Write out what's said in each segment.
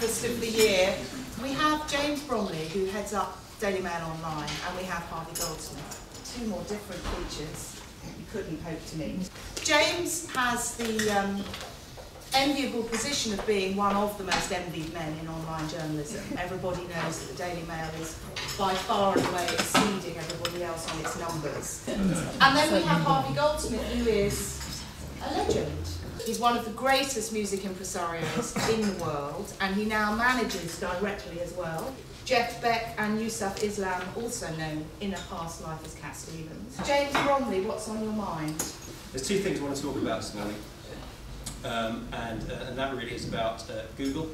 breakfast of the year. We have James Bromley, who heads up Daily Mail Online, and we have Harvey Goldsmith. Two more different features you couldn't hope to meet. James has the enviable position of being one of the most envied men in online journalism. Everybody knows that the Daily Mail is by far and away exceeding everybody else on its numbers. And then we have Harvey Goldsmith, who is a legend. He's one of the greatest music impresarios in the world, and he now manages directly as well Jeff Beck and Yusuf Islam, also known in a past life as Cat Stevens. James Bromley, what's on your mind? There's two things I want to talk about this morning, and that really is about Google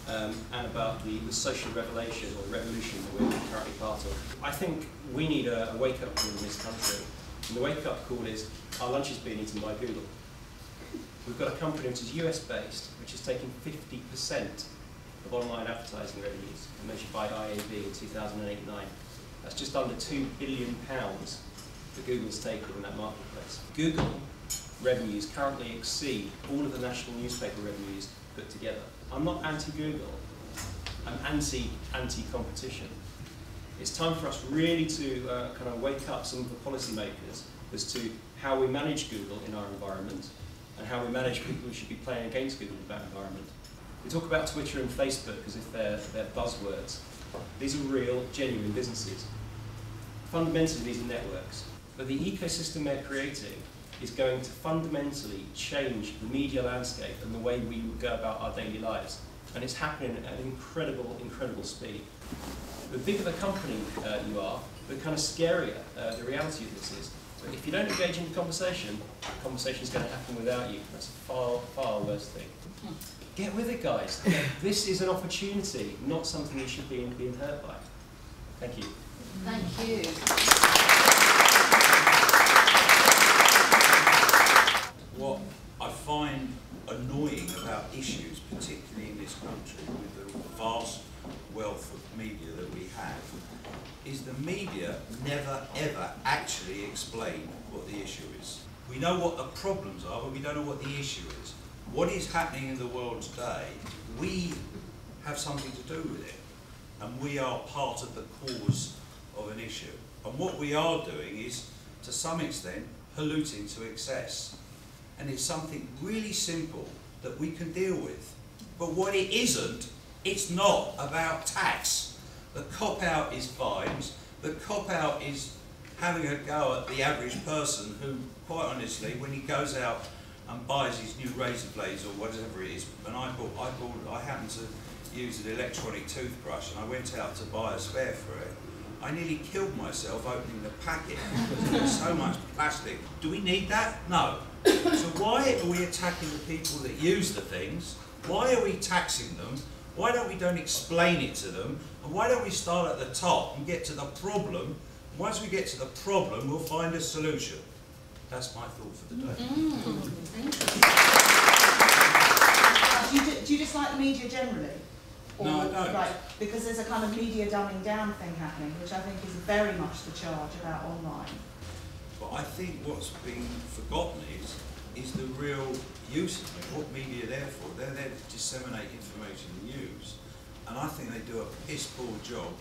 and about the social revelation or revolution that we're currently part of. I think we need a wake-up call in this country, and the wake-up call is our lunch is being eaten by Google. We've got a company which is US-based, which is taking 50% of online advertising revenues, measured by IAB in 2008-9. That's just under £2 billion that Google's taken in that marketplace. Google revenues currently exceed all of the national newspaper revenues put together. I'm not anti-Google, I'm anti-competition. It's time for us really to kind of wake up some of the policymakers as to how we manage Google in our environment and how we manage people who should be playing against Google in that environment. We talk about Twitter and Facebook as if they're buzzwords. These are real, genuine businesses. Fundamentally, these are networks. But the ecosystem they're creating is going to fundamentally change the media landscape and the way we go about our daily lives. And it's happening at an incredible, incredible speed. The bigger the company you are, the kind of scarier the reality of this is. But if you don't engage in the conversation is going to happen without you. That's a far, far worse thing. Get with it, guys. This is an opportunity, not something you should be being hurt by. Thank you. Thank you. What I find annoying about issues, particularly in this country, with the vast wealth of media that we have, is the media never ever actually explain what the issue is. We know what the problems are, but we don't know what the issue is. What is happening in the world today, we have something to do with it, and we are part of the cause of an issue. And what we are doing is, to some extent, polluting to excess. And it's something really simple that we can deal with. But what it isn't, it's not about tax. The cop-out is fines, the cop-out is having a go at the average person who, quite honestly, when he goes out and buys his new razor blades or whatever it is, and I happened to use an electronic toothbrush and I went out to buy a spare for it. I nearly killed myself opening the packet because there was so much plastic. Do we need that? No. So why are we attacking the people that use the things? Why are we taxing them? Why don't we explain it to them? And why don't we start at the top and get to the problem? Once we get to the problem, we'll find a solution. That's my thought for the day. Do you dislike the media generally? Or, no, I don't. Right, because there's a kind of media dumbing down thing happening, which I think is very much the charge about online. But I think what's been forgotten is the real use of it. What media are there for? They're there to disseminate information and news. And I think they do a piss poor job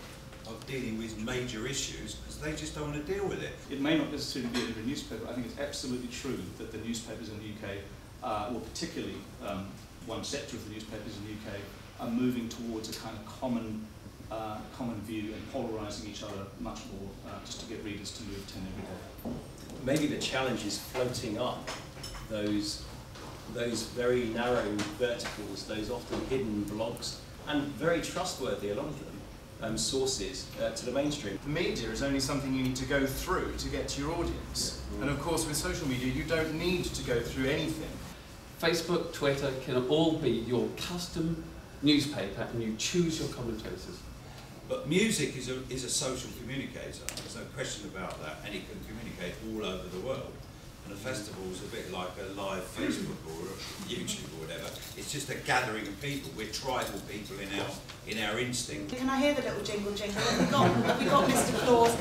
of dealing with major issues because they just don't want to deal with it. It may not necessarily be a newspaper. I think it's absolutely true that the newspapers in the UK, or particularly one sector of the newspapers in the UK, are moving towards a kind of common view and polarising each other much more, just to get readers to move 10 every day. Maybe the challenge is floating up those very narrow verticals, those often hidden blogs, and very trustworthy, a lot of them, sources to the mainstream. The media is only something you need to go through to get to your audience. And of course with social media you don't need to go through anything. Facebook, Twitter can all be your custom newspaper and you choose your commentators. But music is a social communicator, there's no question about that, and it can communicate all over the world. And a festival is a bit like a live Facebook or YouTube or whatever. It's just a gathering of people. We're tribal people in our instinct. Can I hear the little jingle jingle? Have we got Mr. Claus?